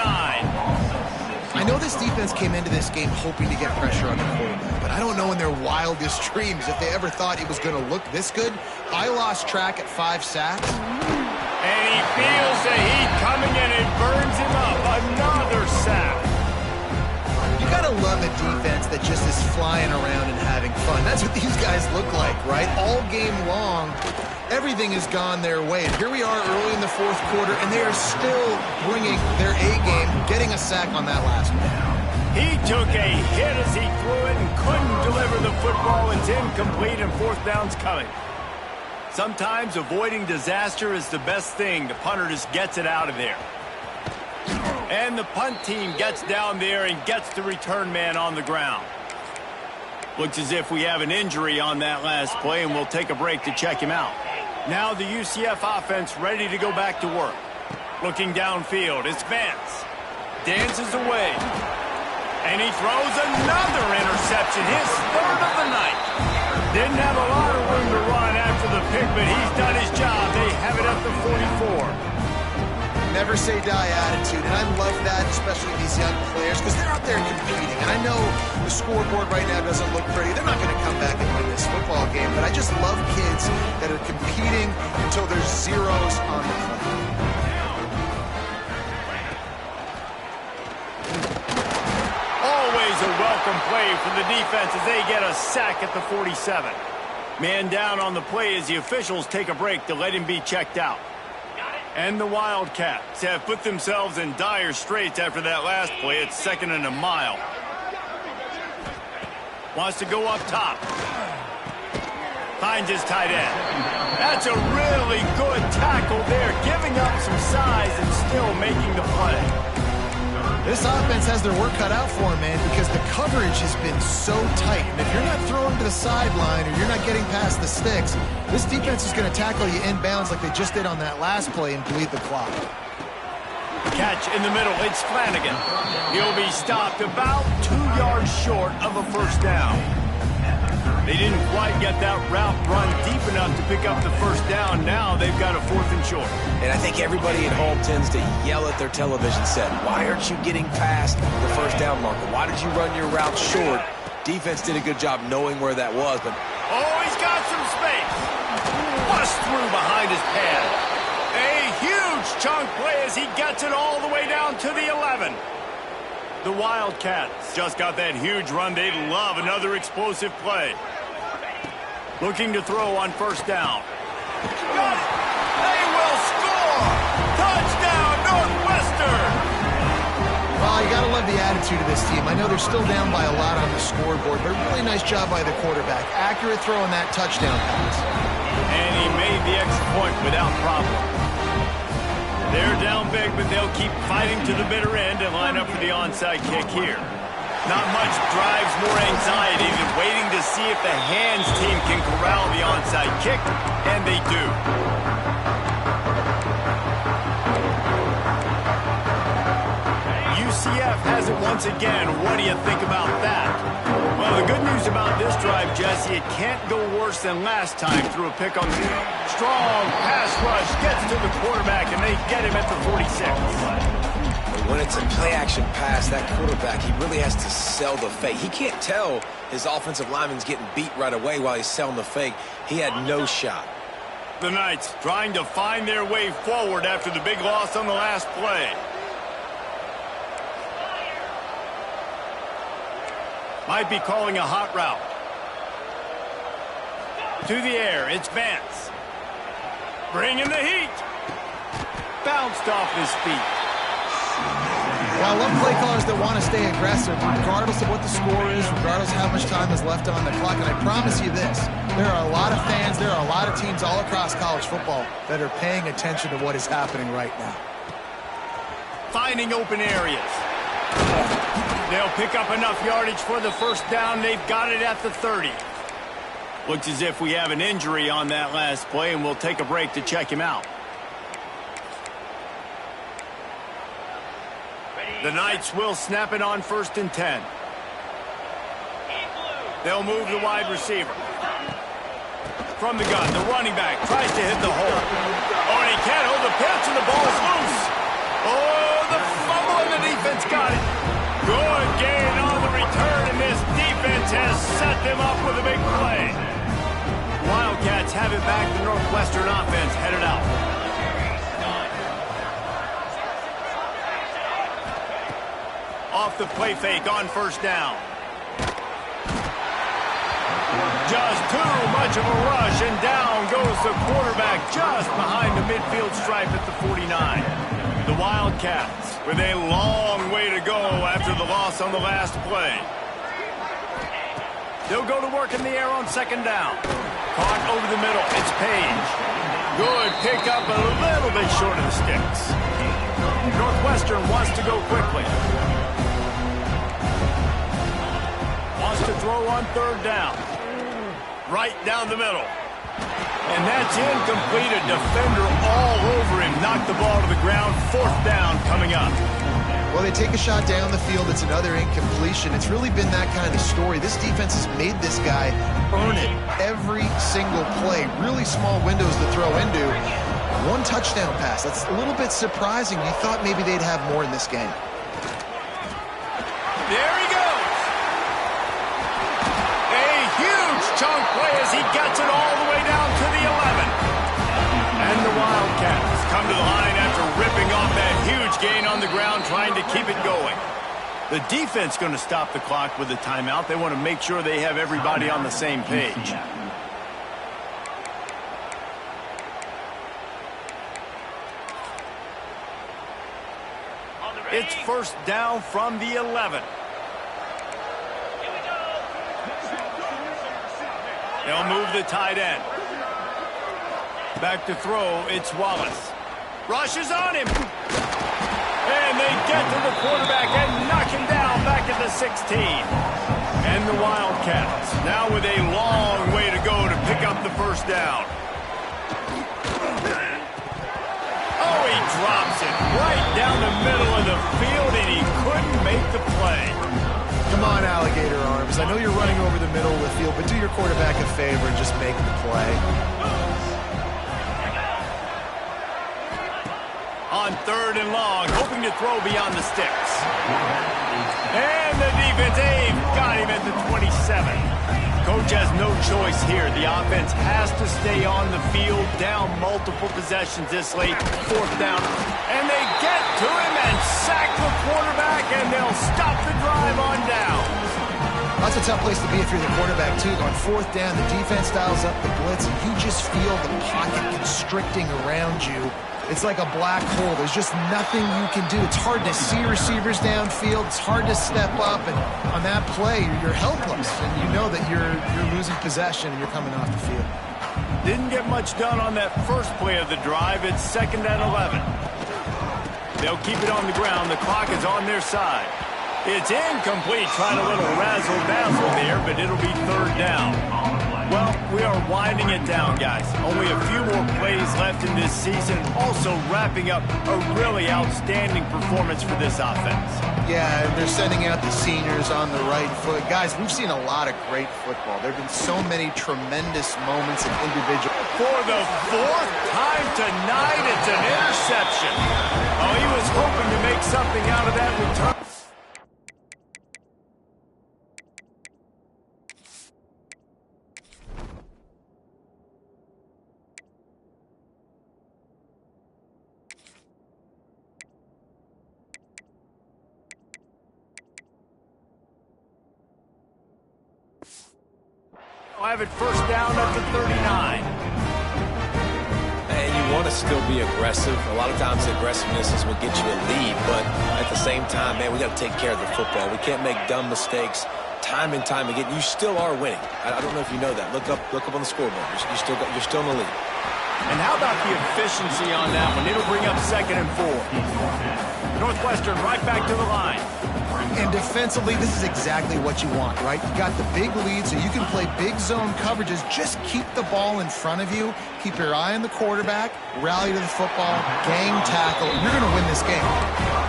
I know this defense came into this game hoping to get pressure on the quarterback, but I don't know in their wildest dreams if they ever thought it was going to look this good. I lost track at 5 sacks. And he feels the heat coming and it burns him up. Another sack. You got to love a defense that just is flying around and having fun. That's what these guys look like, right? All game long, everything has gone their way. And here we are early in the fourth quarter, and they are still bringing their A-game, getting a sack on that last one. He took a hit as he threw it and couldn't deliver the football. It's incomplete and fourth down's coming. Sometimes avoiding disaster is the best thing. The punter just gets it out of there. And the punt team gets down there and gets the return man on the ground. Looks as if we have an injury on that last play, and we'll take a break to check him out. Now the UCF offense ready to go back to work. Looking downfield, it's Vance. Dances away. And he throws another interception, his third of the night. Didn't have a lot of room to run after the pick, but he's done his job. They have it at the 44. Never say die attitude, and I love that, especially these young players, because they're out there competing. And I know the scoreboard right now doesn't look pretty. They're not going to come back and win this football game, but I just love kids that are competing until there's zeros on the clock. Always a welcome play for the defense as they get a sack at the 47. Man down on the play as the officials take a break to let him be checked out. And the Wildcats have put themselves in dire straits after that last play. It's 2nd and a mile. Wants to go up top. Finds his tight end. That's a really good tackle there, giving up some size and still making the play. This offense has their work cut out for them, man, because the coverage has been so tight. And if you're not throwing to the sideline or you're not getting past the sticks, this defense is going to tackle you inbounds like they just did on that last play and bleed the clock. Catch in the middle. It's Flanagan. He'll be stopped about 2 yards short of a first down. They didn't quite get that route run deep enough to pick up the first down. Now they've got a 4th and short. And I think everybody at home tends to yell at their television set. Why aren't you getting past the first down marker? Why did you run your route short? Defense did a good job knowing where that was, but... Oh, he's got some space. Bust through behind his pad. A huge chunk play as he gets it all the way down to the 11. The Wildcats just got that huge run. They'd love another explosive play. Looking to throw on first down. Got it. They will score. Touchdown, Northwestern. Well, you got to love the attitude of this team. I know they're still down by a lot on the scoreboard, but a really nice job by the quarterback. Accurate throw on that touchdown pass. And he made the extra point without problem. They're down big, but they'll keep fighting to the bitter end and line up for the onside kick here. Not much drives more anxiety than waiting to see if the hands team can corral the onside kick, and they do. UCF has it once again. What do you think about that? Well, the good news about this drive, Jesse, it can't go worse than last time through a pick on the strong pass rush, gets to the quarterback, and they get him at the 46. When it's a play-action pass, that quarterback, he really has to sell the fake. He can't tell his offensive lineman's getting beat right away while he's selling the fake. He had no shot. The Knights trying to find their way forward after the big loss on the last play. Might be calling a hot route. To the air, it's Vance. Bringing the heat. Bounced off his feet. Yeah, I love play callers that want to stay aggressive regardless of what the score is, regardless of how much time is left on the clock. And I promise you this, there are a lot of fans, there are a lot of teams all across college football that are paying attention to what is happening right now. Finding open areas. They'll pick up enough yardage for the first down. They've got it at the 30. Looks as if we have an injury on that last play, and we'll take a break to check him out. The Knights will snap it on 1st and 10. They'll move the wide receiver. From the gun, the running back tries to hit the hole. Oh, and he can't hold the pitch, and the ball's loose. Oh, the fumble, and the defense got it. Good gain on the return, and this defense has set them up with a big play. Wildcats have it back. The Northwestern offense headed out. Off the play fake on 1st down. Just too much of a rush, and down goes the quarterback just behind the midfield stripe at the 49. The Wildcats with a long way to go after the loss on the last play. They'll go to work in the air on 2nd down. Caught over the middle. It's Page. Good pickup, a little bit short of the sticks. Northwestern wants to go quickly. Wants to throw on 3rd down. Right down the middle. And that's incomplete. A defender all over him. Knocked the ball to the ground. 4th down coming up. Well, they take a shot down the field. It's another incompletion. It's really been that kind of story. This defense has made this guy earn it every single play. Really small windows to throw into. 1 touchdown pass. That's a little bit surprising. You thought maybe they'd have more in this game. There he goes. A huge chunk play as he gets it all the way down to the 11. And the Wildcats come to the line after ripping off that huge gain on the ground, trying to keep it going. The defense going to stop the clock with a timeout. They want to make sure they have everybody on the same page. It's 1st down from the 11. They'll move the tight end. Back to throw, it's Wallace. Rushes on him. And they get to the quarterback and knock him down back at the 16. And the Wildcats now with a long way to go to pick up the 1st down. Oh, he drops it right down the middle of the field, and he couldn't make the play. Come on, alligator arms. I know you're running over the middle of the field, but do your quarterback a favor and just make the play. On 3rd and long, hoping to throw beyond the sticks. And the defense, they've got him at the 27. Coach has no choice here. The offense has to stay on the field, down multiple possessions this late. 4th down. And they get to him and sack the quarterback, and they'll stop the drive on down. That's a tough place to be if you're the quarterback, too. On 4th down, the defense dials up the blitz, and you just feel the pocket constricting around you. It's like a black hole. There's just nothing you can do. It's hard to see receivers downfield. It's hard to step up, and on that play, you're helpless, and you know that you're losing possession and you're coming off the field. Didn't get much done on that first play of the drive. It's 2nd and 11. They'll keep it on the ground. The clock is on their side. It's incomplete. Trying a little razzle-dazzle there, but it'll be 3rd down. Well, we are winding it down, guys. Only a few more plays left in this season. Also wrapping up a really outstanding performance for this offense. Yeah, and they're sending out the seniors on the right foot. Guys, we've seen a lot of great football. There have been so many tremendous moments in individual. For the 4th time tonight, it's an interception. Oh, he was hoping to make something out of that return. I'll have it 1st down up to 39. And you want to still be aggressive. A lot of times aggressiveness is what gets you a lead, but at the same time, man, we got to take care of the football. We can't make dumb mistakes time and time again. You still are winning. I don't know if you know that. Look up on the scoreboard. You're still in the lead. And how about the efficiency on that one? It'll bring up 2nd and 4. Northwestern right back to the line. And defensively, this is exactly what you want, right? You got the big lead, so you can play big zone coverages. Just keep the ball in front of you. Keep your eye on the quarterback. Rally to the football. Gang tackle. You're going to win this game.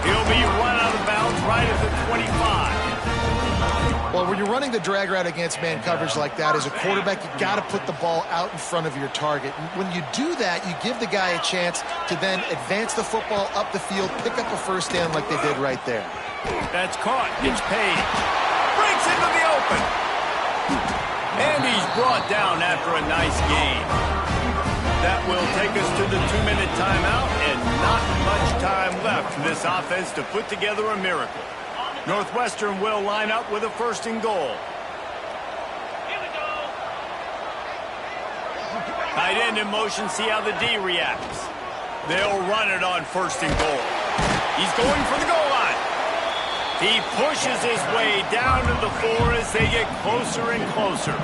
He'll be run out of bounds right at the 25. Well, when you're running the drag route against man coverage like that, as a quarterback, you got to put the ball out in front of your target. And when you do that, you give the guy a chance to then advance the football up the field, pick up a first down like they did right there. That's caught. It's paid. Breaks into the open. And he's brought down after a nice gain. That will take us to the 2-minute timeout, and not much time left for this offense to put together a miracle. Northwestern will line up with a 1st and goal. Here we go. Tight end in motion, see how the D reacts. They'll run it on 1st and goal. He's going for the goal line. He pushes his way down to the 4 as they get closer and closer.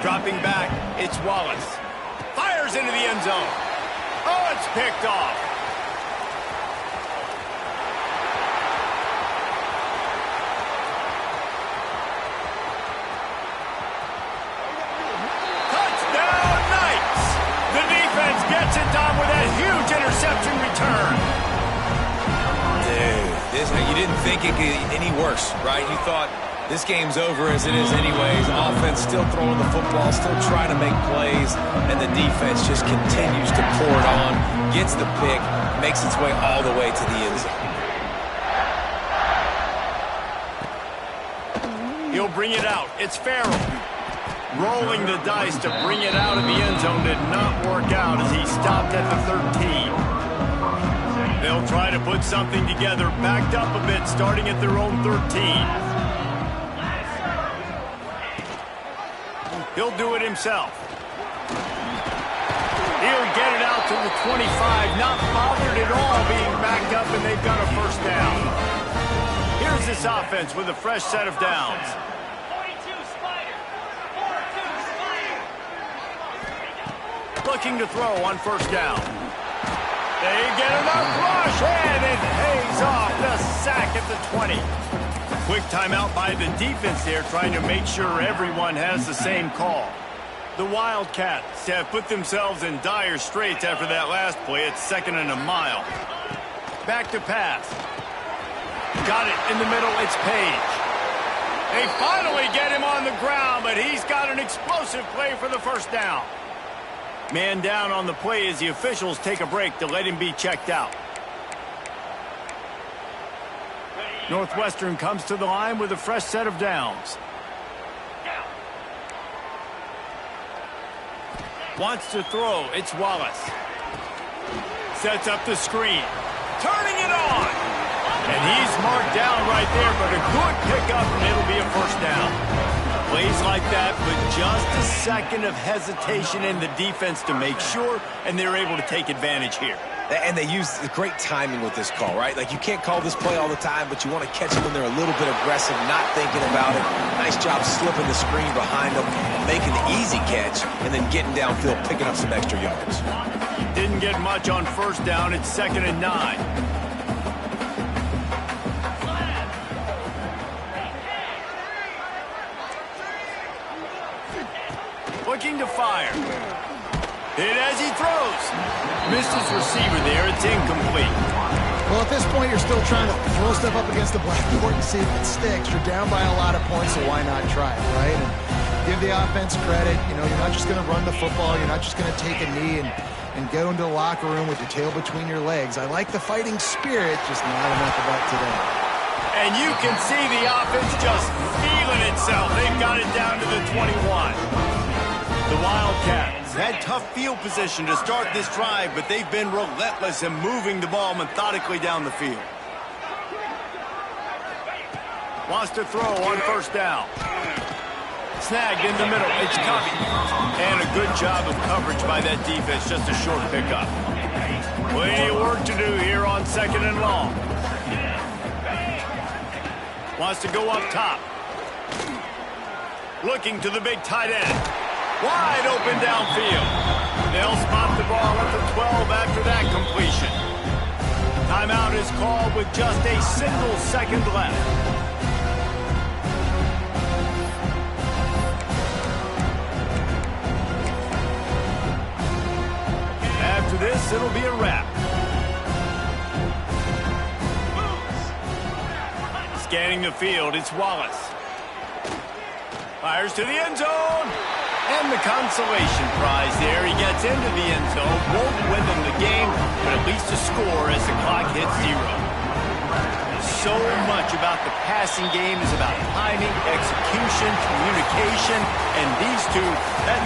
Dropping back, it's Wallace. Fires into the end zone. Oh, it's picked off. Touchdown, Knights! The defense gets it done with that huge interception return. You didn't think it could get any worse, right? You thought this game's over as it is anyways. Offense still throwing the football, still trying to make plays, and the defense just continues to pour it on, gets the pick, makes its way all the way to the end zone. He'll bring it out. It's Farrell. Rolling the dice to bring it out of the end zone did not work out as he stopped at the 13. They'll try to put something together, backed up a bit, starting at their own 13. He'll do it himself. He'll get it out to the 25, not bothered at all being backed up, and they've got a first down. Here's this offense with a fresh set of downs. 42 Spider. 42 Spider. Looking to throw on first down. They get enough rush, and it pays off the sack at the 20. Quick timeout by the defense there, trying to make sure everyone has the same call. The Wildcats have put themselves in dire straits after that last play. It's 2nd and a mile. Back to pass. Got it in the middle. It's Page. They finally get him on the ground, but he's got an explosive play for the first down. Man down on the play as the officials take a break to let him be checked out. Northwestern comes to the line with a fresh set of downs. Wants to throw. It's Wallace. Sets up the screen. Turning it on. And he's marked down right there, but a good pickup, and it'll be a first down. Plays like that, but just a second of hesitation in the defense to make sure, and they're able to take advantage here. And they use great timing with this call, right? Like, you can't call this play all the time, but you want to catch them when they're a little bit aggressive, not thinking about it. Nice job slipping the screen behind them, making the easy catch, and then getting downfield, picking up some extra yards. Didn't get much on first down. It's 2nd and 9. Looking to fire. Hit as he throws. Missed his receiver there. It's incomplete. Well, at this point, you're still trying to throw stuff up against the blackboard and see if it sticks. You're down by a lot of points, so why not try it, right? And give the offense credit. You know, you're not just going to run the football. You're not just going to take a knee and go into the locker room with your tail between your legs. I like the fighting spirit, just not enough of that today. And you can see the offense just feeling itself. They've got it down to the 21. The Wildcats had tough field position to start this drive, but they've been relentless in moving the ball methodically down the field. Wants to throw on first down. Snagged in the middle. It's Covey. And a good job of coverage by that defense. Just a short pickup. Plenty of work to do here on 2nd and long. Wants to go up top. Looking to the big tight end. Wide open downfield. They'll spot the ball at the 12 after that completion. Timeout is called with just a single second left. After this, it'll be a wrap. Scanning the field, it's Wallace. Fires to the end zone. And the consolation prize there. He gets into the end zone. Won't win them the game, but at least a score as the clock hits 0. So much about the passing game is about timing, execution, communication, and these two,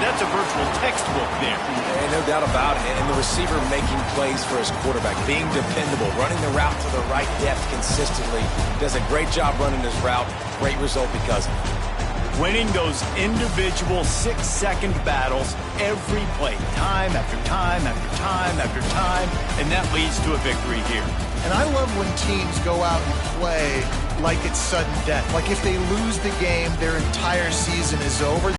that's a virtual textbook there. And no doubt about it. And the receiver making plays for his quarterback, being dependable, running the route to the right depth consistently. Does a great job running his route. Great result because of it. Winning those individual 6-second battles every play, time after time after time after time, and that leads to a victory here. And I love when teams go out and play like it's sudden death. Like if they lose the game, their entire season is over.